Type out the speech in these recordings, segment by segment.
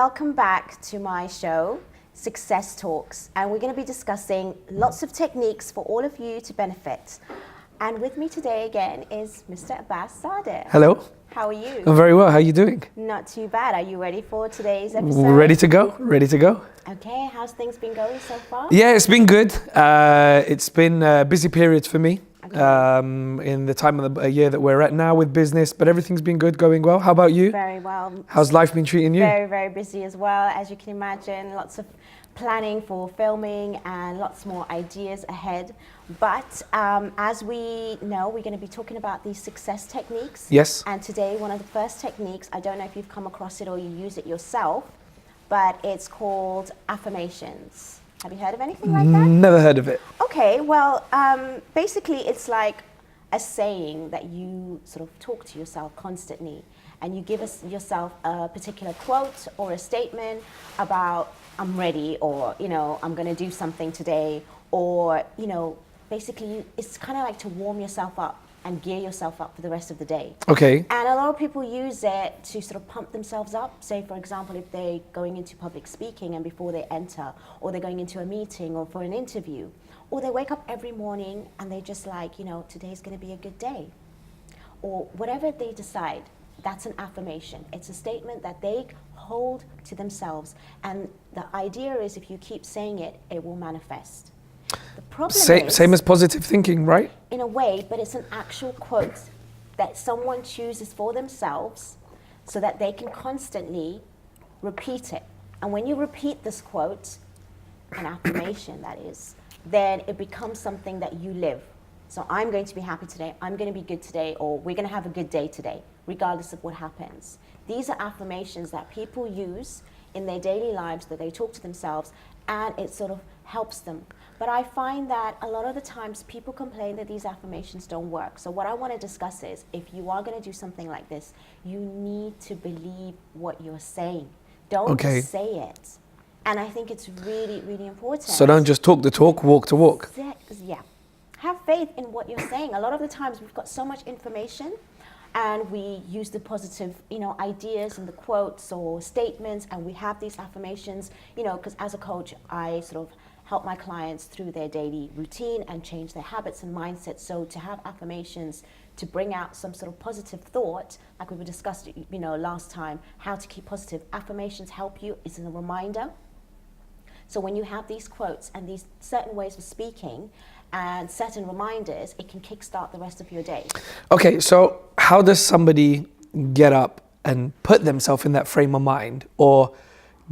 welcome back to my show, Success Talks, and we're going to be discussing lots of techniques for all of you to benefit. And with me today again is Mr. Abbas Sadeh. Hello. How are you? I'm very well. How are you doing? Not too bad. Are you ready for today's episode? Ready to go. Ready to go. Okay, how's things been going so far? Yeah, it's been good. It's been busy periods for me. Okay. In the time of the year that we're at now with business, but everything's been good, going well. How about you? Very well. How's life been treating you? Very, very busy as well, as you can imagine. Lots of planning for filming and lots more ideas ahead. But as we know, we're going to be talking about these success techniques. Yes. And today, one of the first techniques, I don't know if you've come across it or you use it yourself, but it's called affirmations. Have you heard of anything like that? Never heard of it. Okay, well, basically it's like a saying that you sort of talk to yourself constantly, and you give yourself a particular quote or a statement about I'm ready, or I'm going to do something today, or basically it's kind of like to warm yourself up and gear yourself up for the rest of the day. Okay. And a lot of people use it to sort of pump themselves up. Say, for example, if they're going into public speaking and before they enter, or they're going into a meeting or for an interview, or they wake up every morning and they just like, today's going to be a good day. Or whatever they decide, that's an affirmation. It's a statement that they hold to themselves. And the idea is if you keep saying it, it will manifest. The problem is, same as positive thinking, right? in a way, but it's an actual quote that someone chooses for themselves so that they can constantly repeat it. And when you repeat this quote, an affirmation that is, then it becomes something that you live. So I'm going to be happy today, I'm going to be good today, or we're going to have a good day today, regardless of what happens. These are affirmations that people use in their daily lives, that they talk to themselves, and it sort of helps them. But I find that a lot of the times people complain that these affirmations don't work. So what I want to discuss is, if you are going to do something like this, you need to believe what you're saying. Don't just say it. And I think it's really, really important. So don't just talk the talk, walk the walk. Yeah. Have faith in what you're saying. A lot of the times we've got so much information, and we use the positive, ideas and the quotes or statements, and we have these affirmations, because as a coach, I sort of help my clients through their daily routine and change their habits and mindsets. So to have affirmations to bring out some sort of positive thought, like we discussed, last time, how to keep positive. Affirmations help you. It's a reminder. So when you have these quotes and these certain ways of speaking and certain reminders, it can kickstart the rest of your day. Okay, so how does somebody get up and put themselves in that frame of mind, or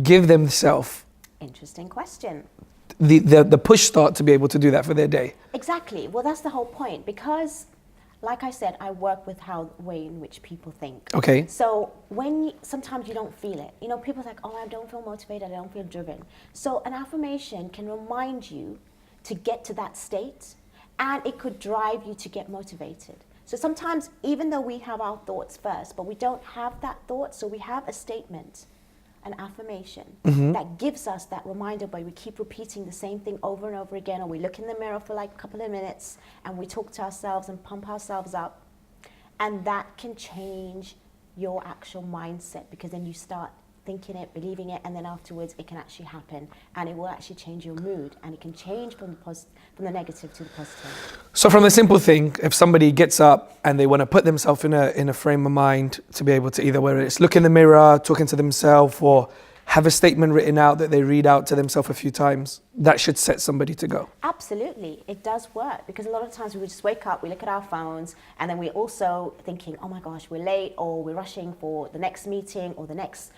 give themselves Interesting question. the push start to be able to do that for their day? Exactly. Well, that's the whole point, because like I said, I work with way in which people think. Okay. So sometimes you don't feel it. People are like, oh, I don't feel motivated, I don't feel driven. So an affirmation can remind you to get to that state, and it could drive you to get motivated. So sometimes, even though we have our thoughts first, but we don't have that thought, so we have a statement, an affirmation, that gives us that reminder, but we keep repeating the same thing over and over again, or we look in the mirror for like a couple of minutes and we talk to ourselves and pump ourselves up, and that can change your actual mindset, because then you start thinking it, believing it, and then afterwards it can actually happen, and it will actually change your mood, and it can change from the negative to the positive. So from the simple thing, if somebody gets up and they want to put themselves in a frame of mind to be able to either, whether it's look in the mirror, talking to themselves, or have a statement written out that they read out to themselves a few times, that should set somebody to go. Absolutely, it does work, because a lot of times we just wake up, we look at our phones, and then we're also thinking, oh my gosh, we're late, or we're rushing for the next meeting or the next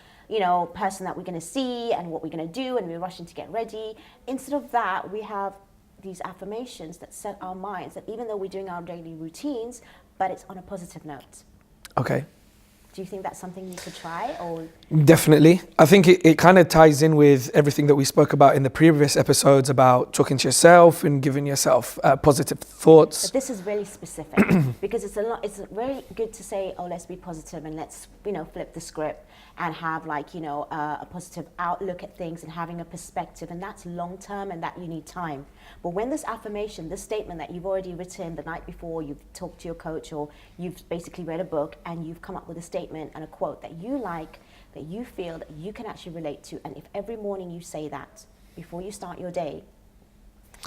person that we're going to see and what we're going to do, and we're rushing to get ready. Instead of that, we have these affirmations that set our minds that even though we're doing our daily routines, but it's on a positive note. Okay. Do you think that's something you could try? Or Definitely. I think it kind of ties in with everything that we spoke about in the previous episodes about talking to yourself and giving yourself positive thoughts. But this is really specific because it's very good to say, oh, let's be positive and let's, flip the script and have a positive outlook at things and having a perspective, and that's long term and that you need time. But when this affirmation, this statement that you've already written the night before, you've talked to your coach or you've basically read a book and you've come up with a statement and a quote that you like, that you feel that you can actually relate to. And if every morning you say that before you start your day,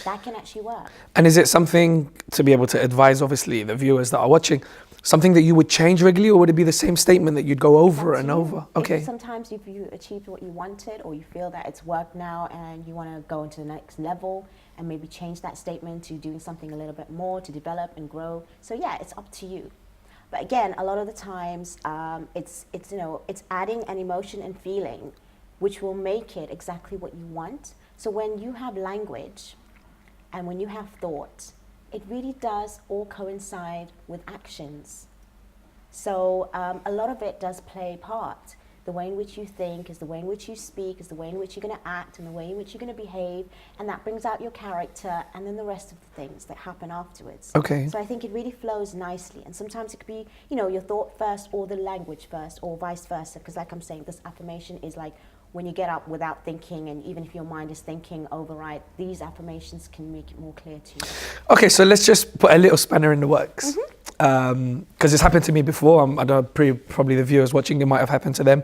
that can actually work. And is it something to be able to advise, obviously, the viewers that are watching, something that you would change regularly, or would it be the same statement that you'd go over and over? Okay. Sometimes if you achieved what you wanted, or you feel that it's worked now and you want to go into the next level and maybe change that statement to doing something a little bit more to develop and grow. So yeah, it's up to you. But again, a lot of the times it's adding an emotion and feeling which will make it exactly what you want. So when you have language and when you have thought, it really does all coincide with actions. So a lot of it does play a part. The way in which you think is the way in which you speak, is the way in which you're going to act, and the way in which you're going to behave, and that brings out your character and then the rest of the things that happen afterwards. Okay. So I think it really flows nicely, and sometimes it could be, your thought first or the language first, or vice versa, because like I'm saying, this affirmation is like when you get up without thinking, and even if your mind is thinking override, these affirmations can make it more clear to you. Okay, so let's just put a little spanner in the works. Because it's happened to me before. I don't, probably the viewers watching, it might have happened to them.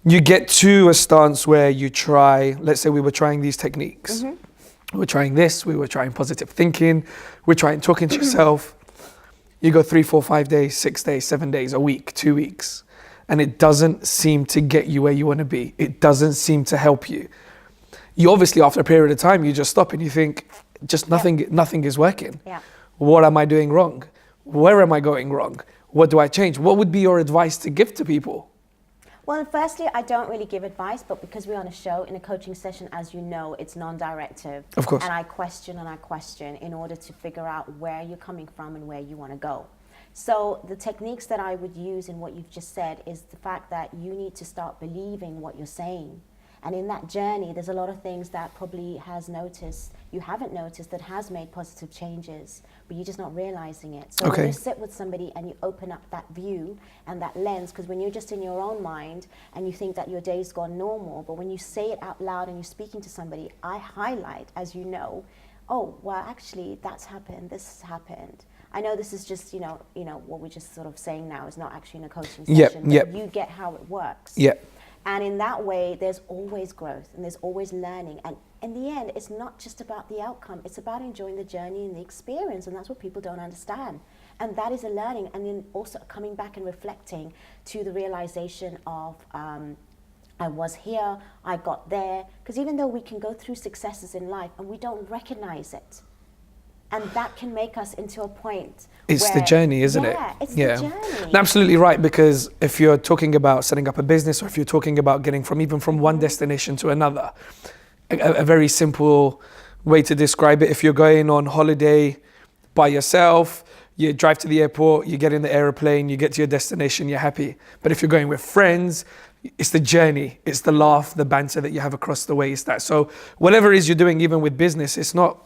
You get to a stance where you try, let's say we were trying these techniques. We were trying this, we were trying positive thinking, we're trying talking to yourself. You go 3, 4, 5 days, 6 days, 7 days, a week, 2 weeks. And it doesn't seem to get you where you want to be. It doesn't seem to help you. You obviously, after a period of time, you just stop and you think, just nothing is working. Yeah. What am I doing wrong? Where am I going wrong? What do I change? What would be your advice to give to people? Well, firstly, I don't really give advice, but because we're on a show, in a coaching session, as you know, it's non-directive. Of course. And I question in order to figure out where you're coming from and where you want to go. So the techniques that I would use in what you've just said is the fact that you need to start believing what you're saying. And in that journey, there's a lot of things that probably you haven't noticed that has made positive changes, but you're just not realizing it. So when you sit with somebody and you open up that view and that lens, because when you're just in your own mind and you think that your day's gone normal, but when you say it out loud and you're speaking to somebody, I highlight, as you know, oh, well, actually, that's happened, this has happened. I know this is just, what we're just sort of saying now is not actually in a coaching session, but you get how it works. Yeah. And in that way, there's always growth and there's always learning. And in the end, it's not just about the outcome. It's about enjoying the journey and the experience. And that's what people don't understand. And that is a learning. And then also coming back and reflecting to the realization of, I was here, I got there. Because even though we can go through successes in life and we don't recognize it, and that can make us into a point. It's the journey, isn't it? Yeah, it's the journey. Absolutely right, because if you're talking about setting up a business, or if you're talking about getting from one destination to another, a very simple way to describe it, if you're going on holiday by yourself, you drive to the airport, you get in the airplane, you get to your destination, you're happy. But if you're going with friends, it's the journey, it's the laugh, the banter that you have across the way. It's that. So whatever it is you're doing, even with business, it's not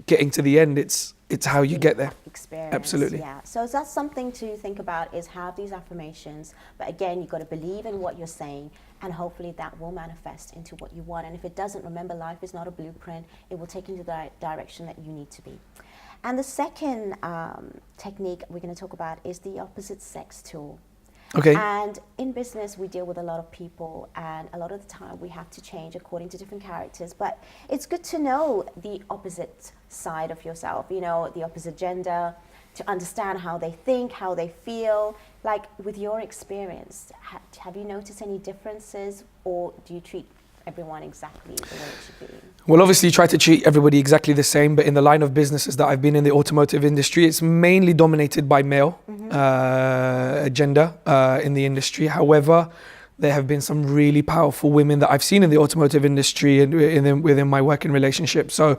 getting to the end, it's how you get there. Experience. Absolutely. Yeah. So that's something to think about, is have these affirmations. But again, you've got to believe in what you're saying, and hopefully that will manifest into what you want. And if it doesn't, remember, life is not a blueprint. It will take you to the direction that you need to be. And the second technique we're going to talk about is the opposite sex tool. Okay. And in business, we deal with a lot of people, and a lot of the time we have to change according to different characters. But it's good to know the opposite side of yourself, the opposite gender, to understand how they think, how they feel. Like with your experience, have you noticed any differences, or do you treat everyone exactly the way it should be? Well, obviously you try to treat everybody exactly the same, but in the line of businesses that I've been in, the automotive industry, it's mainly dominated by male gender in the industry. However, there have been some really powerful women that I've seen in the automotive industry and within my working relationship. So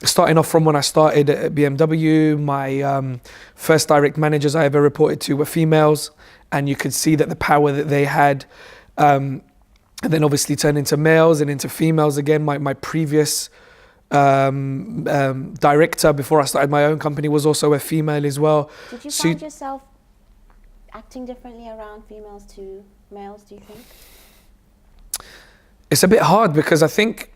starting off from when I started at BMW, my first direct managers I ever reported to were females, and you could see that the power that they had, and then obviously turned into males and into females again. My previous director before I started my own company was also a female as well. Did you find yourself acting differently around females to males, do you think? It's a bit hard because I think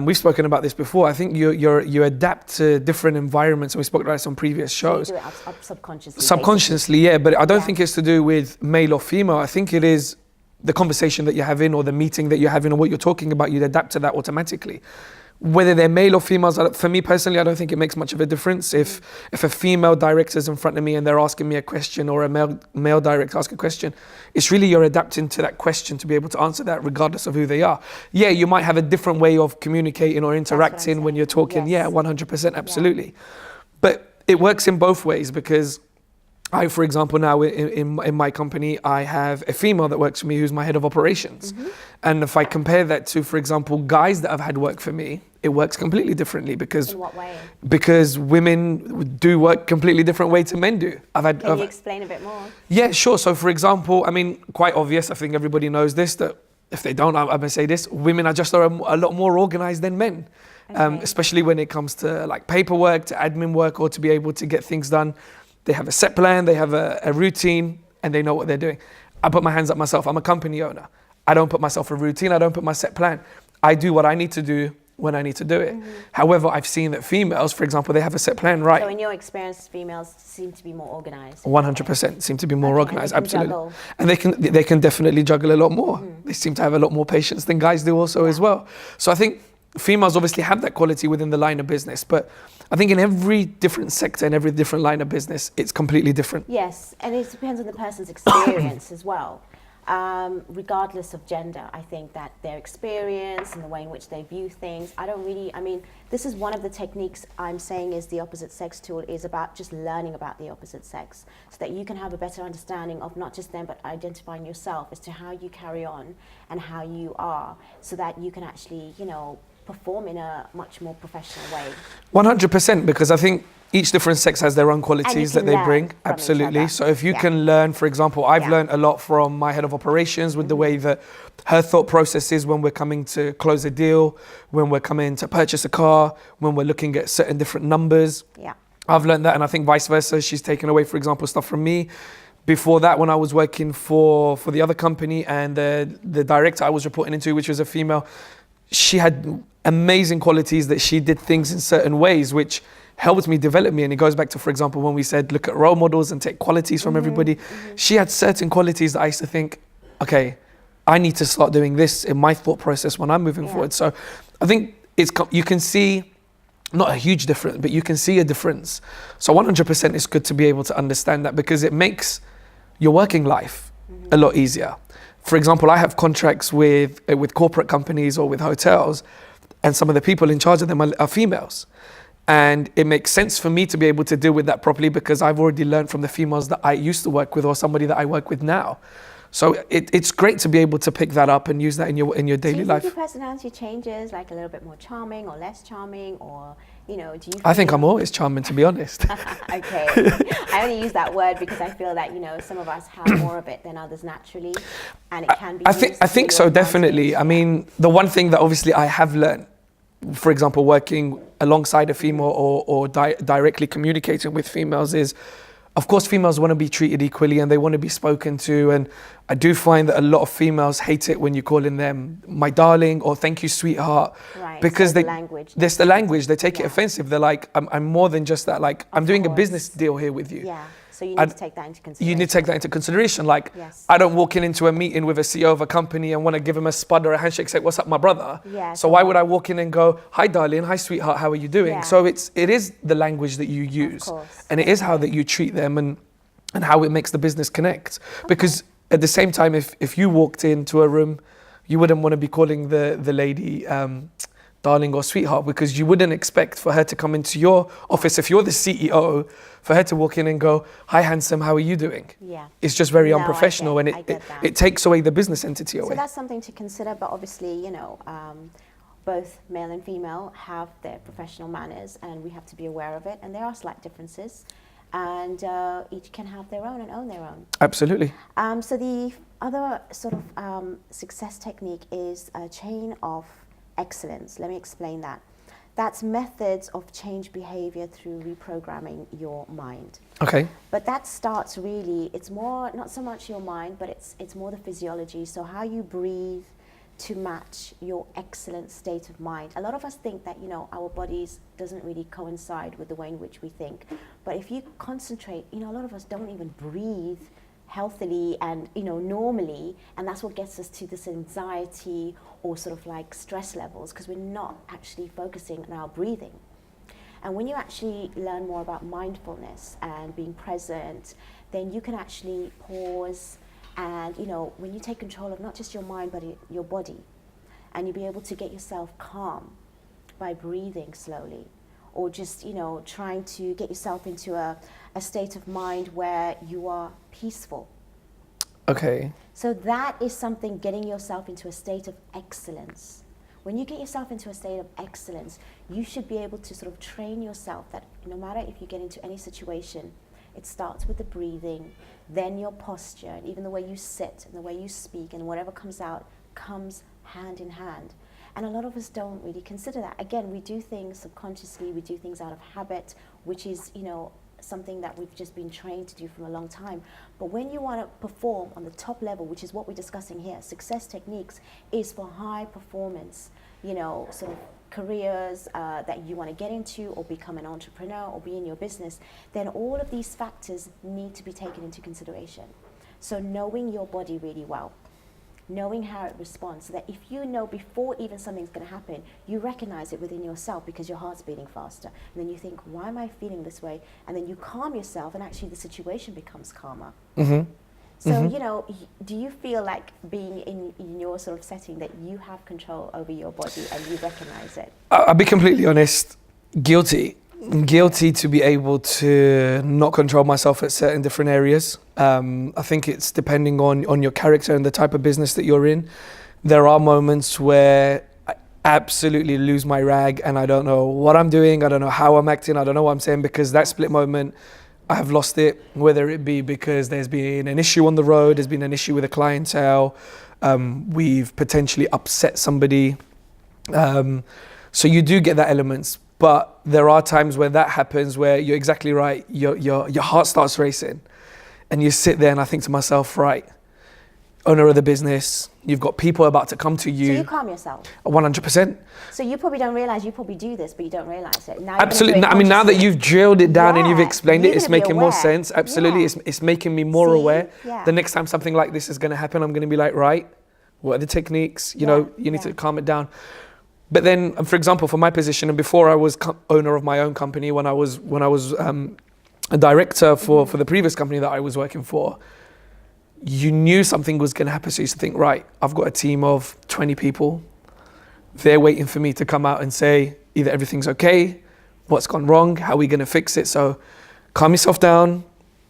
we've spoken about this before. I think you adapt to different environments, and we spoke about this on previous shows. So you do it subconsciously. Subconsciously, yeah, but I don't think it's to do with male or female. I think it is the conversation that you're having or the meeting that you're having or what you're talking about, you'd adapt to that automatically. Whether they're male or females, for me personally, I don't think it makes much of a difference. If a female director's in front of me and they're asking me a question, or a male director asks a question, it's really you're adapting to that question to be able to answer that regardless of who they are. Yeah, you might have a different way of communicating or interacting when you're talking. Yes. Yeah, 100%, absolutely. But it works in both ways, because I, for example, now in my company, I have a female that works for me who's my head of operations. And if I compare that to, for example, guys that have had work for me, it works completely differently, because In what way? because women do work completely different way to men do. Can you explain a bit more? Yeah, sure. So for example, I mean, quite obvious, I think everybody knows this, that if they don't, I'm gonna say this, women are just a lot more organized than men. Okay. Especially when it comes to like paperwork, to admin work, or to be able to get things done. They have a set plan, they have a routine, and they know what they're doing. I put my hands up myself. I'm a company owner. I don't put myself a routine. I don't put my set plan. I do what I need to do when I need to do it. However, I've seen that females, for example, they have a set plan, right? So in your experience, females seem to be more organized. 100% seem to be more Okay, organized, and they can absolutely. juggle. And they can definitely juggle a lot more. They seem to have a lot more patience than guys do also as well. So I think females obviously have that quality within the line of business, but I think in every different sector and every different line of business, it's completely different. Yes, and it depends on the person's experience as well. Regardless of gender, I think that their experience and the way in which they view things, this is one of the techniques I'm saying is the opposite sex tool, is about just learning about the opposite sex, so that you can have a better understanding of not just them, but identifying yourself as to how you carry on and how you are, so that you can actually, perform in a much more professional way. 100%, because I think each different sex has their own qualities that can they learn bring. from each Absolutely. other. So if you Yeah. can learn, for example, I've Yeah. learned a lot from my head of operations with the way that her thought process is when we're coming to close a deal, when we're coming to purchase a car, when we're looking at certain different numbers. Yeah. I've learned that, and I think vice versa. She's taken away, for example, stuff from me. Before that, when I was working for the other company, and the director I was reporting into, which was a female, she had amazing qualities that she did things in certain ways, which helped me develop me. And it goes back to, for example, when we said, look at role models and take qualities from everybody. She had certain qualities that I used to think, okay, I need to start doing this in my thought process when I'm moving Yeah. forward. So I think you can see, not a huge difference, but you can see a difference. So 100% it's good to be able to understand that, because it makes your working life a lot easier. For example, I have contracts with corporate companies or with hotels, and some of the people in charge of them are females. And it makes sense for me to be able to deal with that properly, because I've already learned from the females that I used to work with, or somebody that I work with now. So it's great to be able to pick that up and use that in your Do daily you think life. your personality changes, like a little bit more charming or less charming, or do you? I think feel- I'm always charming, to be honest. Okay, I only use that word because I feel that some of us have more of it than others naturally, and it can be. I used think to so, your definitely. advantage. I mean, the one thing that obviously I have learned, for example, working alongside a female or directly communicating with females, is, of course, females want to be treated equally and they want to be spoken to. And I do find that a lot of females hate it when you're calling them my darling or thank you, sweetheart. Right, Because so the language. there's the language, they take it Yeah. offensive. They're like, I'm more than just that. Like, I'm doing a course. business deal here with you. Yeah, so you need I'd- to take that into consideration. You need to take that into consideration. Like, Yes. I don't walk into a meeting with a CEO of a company and want to give him a spud or a handshake, say, what's up, my brother? Yeah, So why would I walk in and go, hi, darling, hi, sweetheart, how are you doing? Yeah. So it is the language that you use. course. And it is how that you treat them and how it makes the business connect. Because at the same time, if you walked into a room, you wouldn't want to be calling the lady darling or sweetheart, because you wouldn't expect for her to come into your office, if you're the CEO, for her to walk in and go, hi, handsome, how are you doing? Yeah. It's just very No, I unprofessional, get- and I it get that. it takes away the business entity So away. that's something to consider, but obviously, both male and female have their professional manners, and we have to be aware of it. And there are slight differences, and each can have their own and own their own. Absolutely. So the other sort of success technique is a chain of excellence. Let me explain that. That's methods of change behavior through reprogramming your mind. Okay. But that starts really, it's more, not so much your mind, but it's more the physiology. So how you breathe to match your excellent state of mind. A lot of us think that, our bodies doesn't really coincide with the way in which we think. But if you concentrate, a lot of us don't even breathe healthily and, normally, and that's what gets us to this anxiety or sort of like stress levels, because we're not actually focusing on our breathing. And when you actually learn more about mindfulness and being present, then you can actually pause and, when you take control of not just your mind, but your body, and you'll be able to get yourself calm by breathing slowly, or just, trying to get yourself into a state of mind where you are peaceful. Okay. So that is something, getting yourself into a state of excellence. When you get yourself into a state of excellence, you should be able to sort of train yourself that no matter if you get into any situation, it starts with the breathing, then your posture, and even the way you sit and the way you speak and whatever comes out comes hand in hand. And a lot of us don't really consider that. Again, we do things subconsciously, we do things out of habit, which is, something that we've just been trained to do for a long time. But when you want to perform on the top level, which is what we're discussing here, success techniques is for high performance, sort of careers that you want to get into, or become an entrepreneur, or be in your business, then all of these factors need to be taken into consideration. So knowing your body really well, knowing how it responds, so that if you know before even something's going to happen, you recognize it within yourself because your heart's beating faster. And then you think, why am I feeling this way? And then you calm yourself, and actually the situation becomes calmer. Mm-hmm. So, do you feel like being in your sort of setting that you have control over your body and you recognize it? I'll be completely honest, guilty to be able to not control myself at certain different areas. I think it's depending on your character and the type of business that you're in. There are moments where I absolutely lose my rag and I don't know what I'm doing, I don't know how I'm acting, I don't know what I'm saying, because that split moment, I have lost it, whether it be because there's been an issue on the road, there's been an issue with a clientele, we've potentially upset somebody. So you do get that elements. But there are times when that happens where you're exactly right, your heart starts racing and you sit there and I think to myself, right, owner of the business, you've got people about to come to you. So you calm yourself? 100%. So you probably don't realize you probably do this, but you don't realize it. Now absolutely. I mean, now that you've drilled it down and you've explained it, it's making more sense. Absolutely. Yeah. It's making me more aware. Yeah. The next time something like this is going to happen, I'm going to be like, right, what are the techniques? You need to calm it down. But then, for example, for my position, and before I was owner of my own company, when I was a director for the previous company that I was working for, you knew something was going to happen. So you used to think, right, I've got a team of 20 people. They're waiting for me to come out and say either everything's okay, what's gone wrong, how are we going to fix it. So calm yourself down.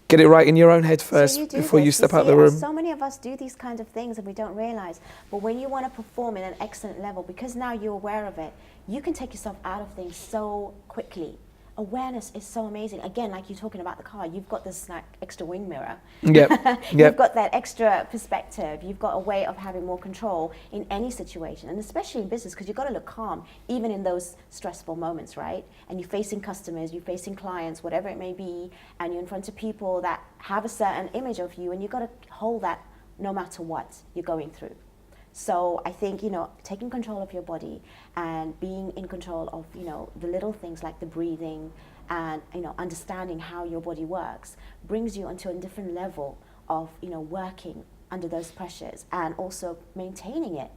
Get it right in your own head first before you step out the room. So many of us do these kinds of things and we don't realize. But when you want to perform at an excellent level, because now you're aware of it, you can take yourself out of things so quickly. Awareness is so amazing. Again, like you're talking about the car, you've got this like extra wing mirror. You've got that extra perspective. You've got a way of having more control in any situation, and especially in business, because you've got to look calm even in those stressful moments, right? And you're facing customers, you're facing clients, whatever it may be, and you're in front of people that have a certain image of you, and you've got to hold that no matter what you're going through. So I think, taking control of your body and being in control of, the little things like the breathing and, understanding how your body works brings you onto a different level of, working under those pressures and also maintaining it.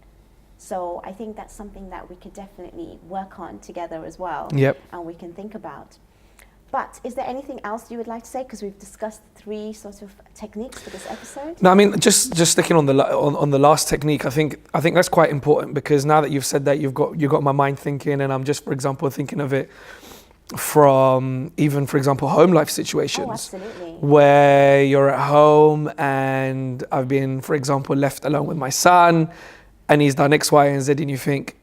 So I think that's something that we could definitely work on together as well. And we can think about. But is there anything else you would like to say? Because we've discussed 3 sort of techniques for this episode. No, I mean, just sticking on the last technique, I think that's quite important, because now that you've said that, you've got my mind thinking, and I'm just, for example, thinking of it from even, for example, home life situations. Oh, absolutely. Where you're at home and I've been, for example, left alone with my son and he's done X, Y, and Z, and you think,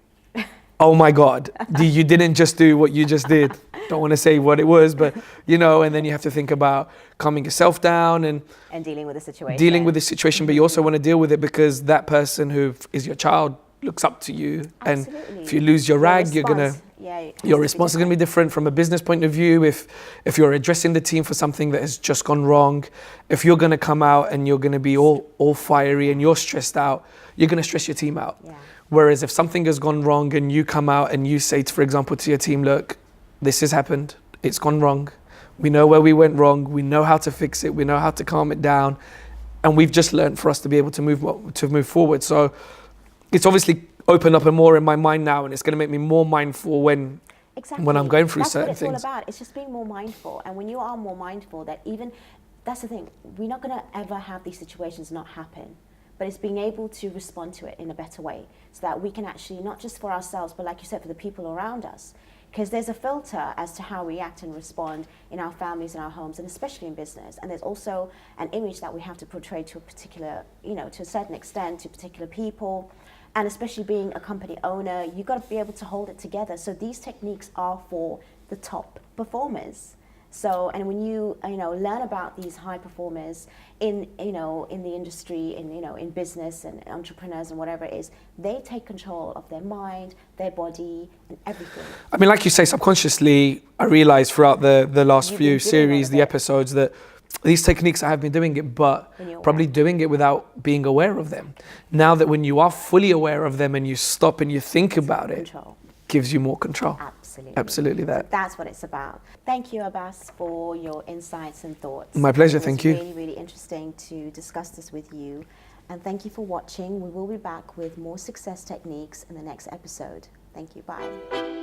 oh my God, you didn't just do what you just did. Don't want to say what it was, but and then you have to think about calming yourself down and dealing with the situation. But you also want to deal with it because that person who is your child looks up to you. Absolutely. And if you lose your rag, your response is going to be different from a business point of view. If you're addressing the team for something that has just gone wrong, if you're going to come out and you're going to be all fiery and you're stressed out, you're going to stress your team out. Whereas if something has gone wrong and you come out and you say, for example, to your team, look, this has happened, it's gone wrong. We know where we went wrong. We know how to fix it. We know how to calm it down. and we've just learned for us to be able to move forward. So it's obviously opened up more in my mind now, and it's going to make me more mindful when I'm going through certain things. That's what it's all about. It's just being more mindful. And when you are more mindful, that's the thing, we're not going to ever have these situations not happen. But it's being able to respond to it in a better way so that we can actually, not just for ourselves, but like you said, for the people around us. Because there's a filter as to how we act and respond in our families and our homes, and especially in business. And there's also an image that we have to portray to a particular, to a certain extent, to particular people. And especially being a company owner, you've got to be able to hold it together. So these techniques are for the top performers. So, and when you learn about these high performers in the industry, in business and entrepreneurs and whatever it is, they take control of their mind, their body, and everything. I mean, like you say, subconsciously, I realized throughout the last few series, the episodes, that these techniques, I have been doing it, but probably doing it without being aware of them. Now that when you are fully aware of them and you stop and you think about it, gives you more control. Absolutely that. So that's what it's about. Thank you, Abbas, for your insights and thoughts. My pleasure, thank you. It was really, really interesting to discuss this with you. And thank you for watching. We will be back with more success techniques in the next episode. Thank you. Bye.